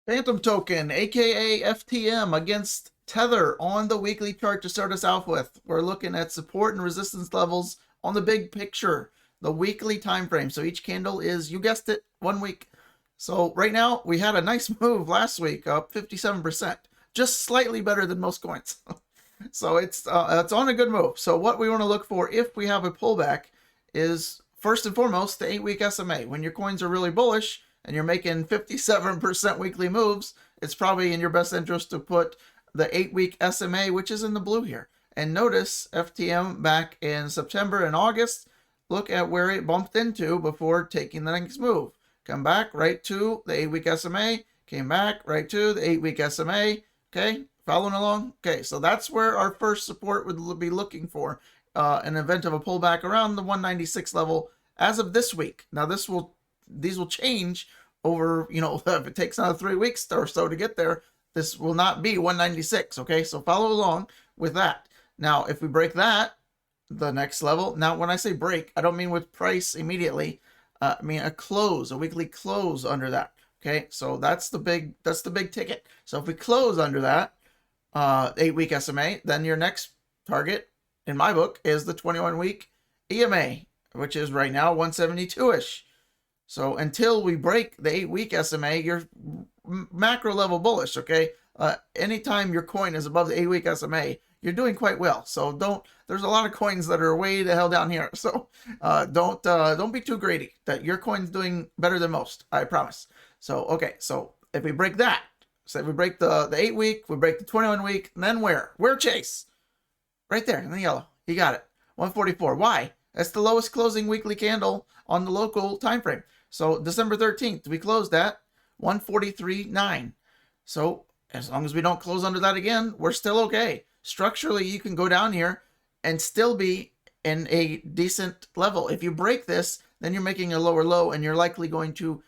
Fantom Token, aka FTM, against Tether on the weekly chart to start us off with. We're looking at support and resistance levels on the big picture, the weekly time frame. So each candle is, you guessed it, 1 week. So right now we had a nice move last week, up 57%, just slightly better than most coins. So it's on a good move. So what we want to look for if we have a pullback is first and foremost the 8-week SMA. When your coins are really bullish and you're making 57% weekly moves, it's probably in your best interest to put the 8-week SMA, which is in the blue here. And notice FTM back in September and August, look at where it bumped into before taking the next move. Come back right to the 8-week SMA, came back right to the 8-week SMA, okay? Following along? Okay, so that's where our first support would be looking for an event of a pullback around the 196 level as of this week. Now these will change over, if it takes another 3 weeks or so to get there, this will not be 196, okay? So follow along with that. Now, if we break that, the next level, now when I say break, I don't mean with price immediately. I mean a weekly close under that, okay? So that's the big ticket. So if we close under that, 8-week SMA, then your next target in my book is the 21-week EMA, which is right now 172-ish. So until we break the 8-week SMA, you're macro level bullish, okay? Anytime your coin is above the 8-week SMA, you're doing quite well. So there's a lot of coins that are way the hell down here. So don't be too greedy. That your coin's doing better than most, I promise. So okay, so if we break that, so we break the 8-week, we break the 21-week, and then where? Where, Chase? Right there in the yellow. You got it. 144. Why? That's the lowest closing weekly candle on the local time frame. So December 13th, we closed at 143.9. So as long as we don't close under that again, we're still okay. Structurally, you can go down here and still be in a decent level. If you break this, then you're making a lower low, and you're likely going to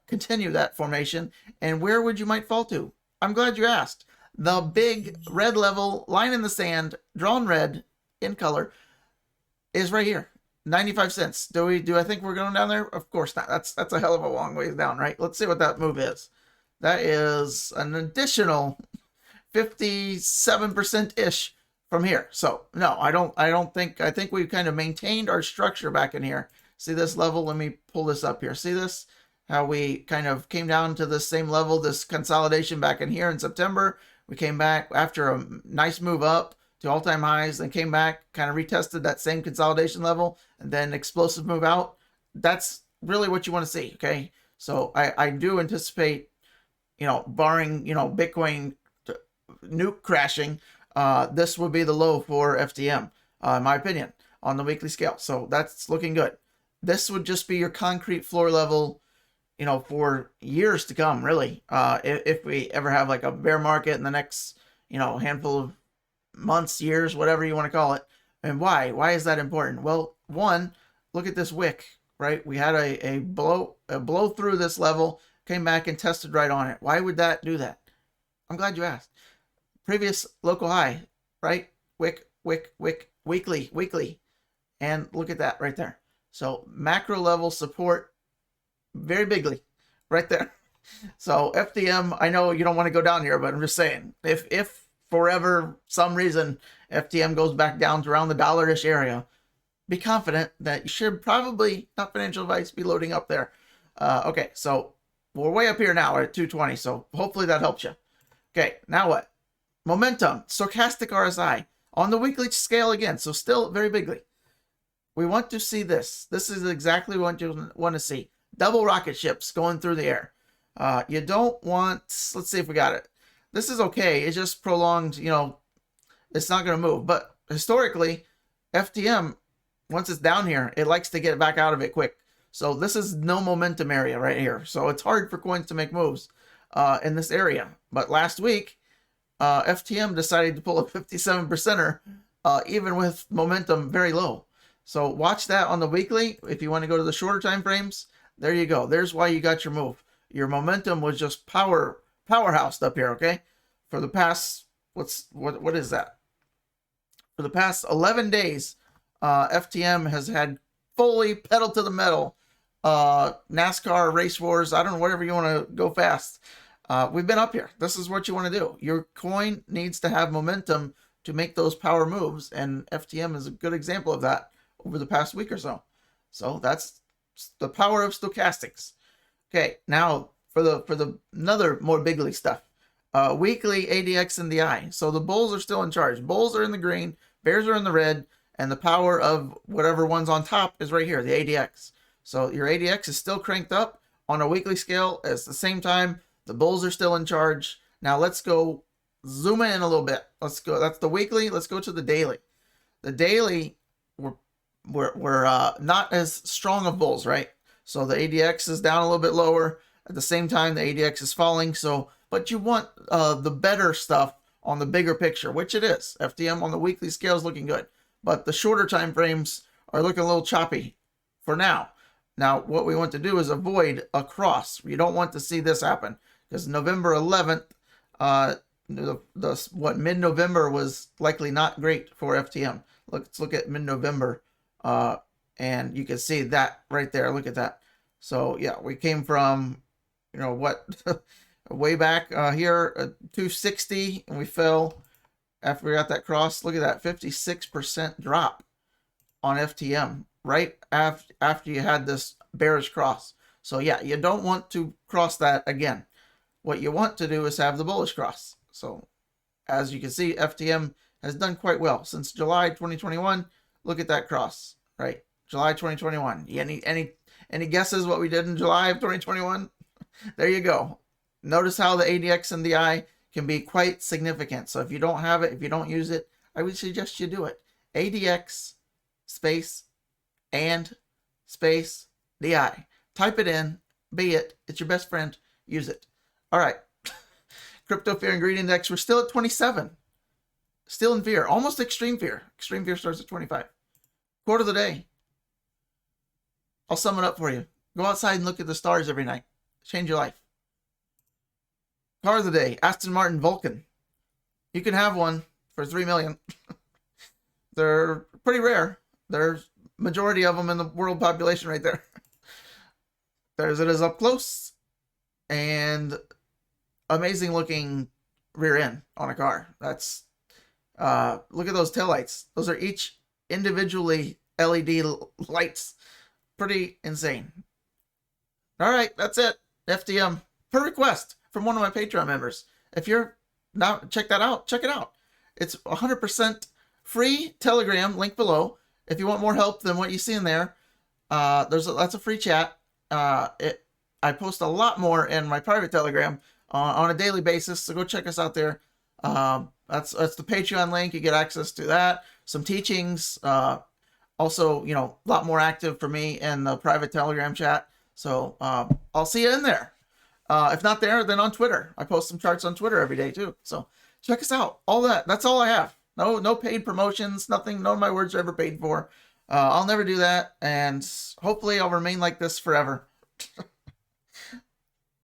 continue that formation. And where would you might fall to? I'm glad you asked. The big red level line in the sand, drawn red in color, is right here. 95 cents. Do I think we're going down there? Of course not. That's a hell of a long ways down, right? Let's see what that move is. That is an additional 57%-ish from here. So no, I think we've kind of maintained our structure back in here. See this level? Let me pull this up here. See this? How we kind of came down to the same level, this consolidation back in here in September. We came back after a nice move up to all-time highs, then came back, kind of retested that same consolidation level, and then explosive move out. That's really what you want to see, okay? So I do anticipate, barring, Bitcoin nuke crashing, this would be the low for FTM, in my opinion, on the weekly scale. So that's looking good. This would just be your concrete floor level, for years to come, really. If we ever have like a bear market in the next, handful of months, years, whatever you want to call it. And why? Why is that important? Well, one, look at this wick, right? We had a blow through this level, came back and tested right on it. Why would that do that? I'm glad you asked. Previous local high, right? Wick, weekly. And look at that right there. So macro level support very bigly right there. So FTM, I know you don't want to go down here, but I'm just saying, if forever some reason FTM goes back down to around the $1-ish area, be confident that you should probably, not financial advice, be loading up there. Okay, so we're way up here now at 220, so hopefully that helps you. Okay, now what? Momentum, stochastic RSI on the weekly scale again, so still very bigly. We want to see this. This is exactly what you want to see. Double rocket ships going through the air. You don't want, let's see if we got it. This is okay. It's just prolonged, it's not going to move. But historically, FTM, once it's down here, it likes to get back out of it quick. So this is no momentum area right here. So it's hard for coins to make moves in this area. But last week, FTM decided to pull a 57%er, even with momentum very low. So watch that on the weekly. If you want to go to the shorter time frames, there you go. There's why you got your move. Your momentum was just powerhoused up here, okay? For the past, what is that? For the past 11 days, FTM has had fully pedal to the metal NASCAR race wars. I don't know, whatever you want to go fast. we've been up here. This is what you want to do. Your coin needs to have momentum to make those power moves, and FTM is a good example of that over the past week or so. So that's the power of stochastics. Okay, now for the another more bigly stuff. Weekly ADX in the eye. So the bulls are still in charge. Bulls are in the green, bears are in the red, and the power of whatever one's on top is right here, the ADX. So your ADX is still cranked up on a weekly scale. At the same time, the bulls are still in charge. Now let's go zoom in a little bit. Let's go. That's the weekly. Let's go to the daily. The daily, we're not as strong of bulls, right? So the ADX is down a little bit lower. At the same time, the ADX is falling. So, but you want the better stuff on the bigger picture, which it is. FTM on the weekly scale is looking good, but the shorter time frames are looking a little choppy for now. Now, what we want to do is avoid a cross. You don't want to see this happen because November 11th, what mid-November was likely not great for FTM. Let's look at mid-November, and you can see that right there. Look at that. So yeah, we came from, you know what, way back here, 260, and we fell after we got that cross. Look at that, 56% drop on FTM right after you had this bearish cross. So yeah, you don't want to cross that again. What you want to do is have the bullish cross. So as you can see, FTM has done quite well since July 2021. Look at that cross, right? July 2021. Any guesses what we did in July of 2021? There you go. Notice how the ADX in the eye can be quite significant. So if you don't have it, if you don't use it, I would suggest you do it. ADX space and space DI. Type it in, be it. It's your best friend. Use it. All right. Crypto fear and greed index. We're still at 27. Still in fear. Almost extreme fear. Extreme fear starts at 25. Quote of the day. I'll sum it up for you. Go outside and look at the stars every night. Change your life. Car of the day. Aston Martin Vulcan. You can have one for $3 million. They're pretty rare. There's majority of them in the world population right there. There's it is up close. And amazing looking rear end on a car. That's look at those taillights. Those are each individually LED lights. Pretty insane. All right, that's it. FTM per request from one of my Patreon members. If you're not check that out, check it out. It's 100% free Telegram, link below. If you want more help than what you see in there, that's a free chat. I post a lot more in my private Telegram on a daily basis, so go check us out there. That's the Patreon link. You get access to that, some teachings. Also, you know, a lot more active for me in the private Telegram chat. So I'll see you in there. If not there, then on Twitter. I post some charts on Twitter every day too. So check us out. All that. That's all I have. No paid promotions. Nothing. None of my words are ever paid for. I'll never do that, and hopefully I'll remain like this forever.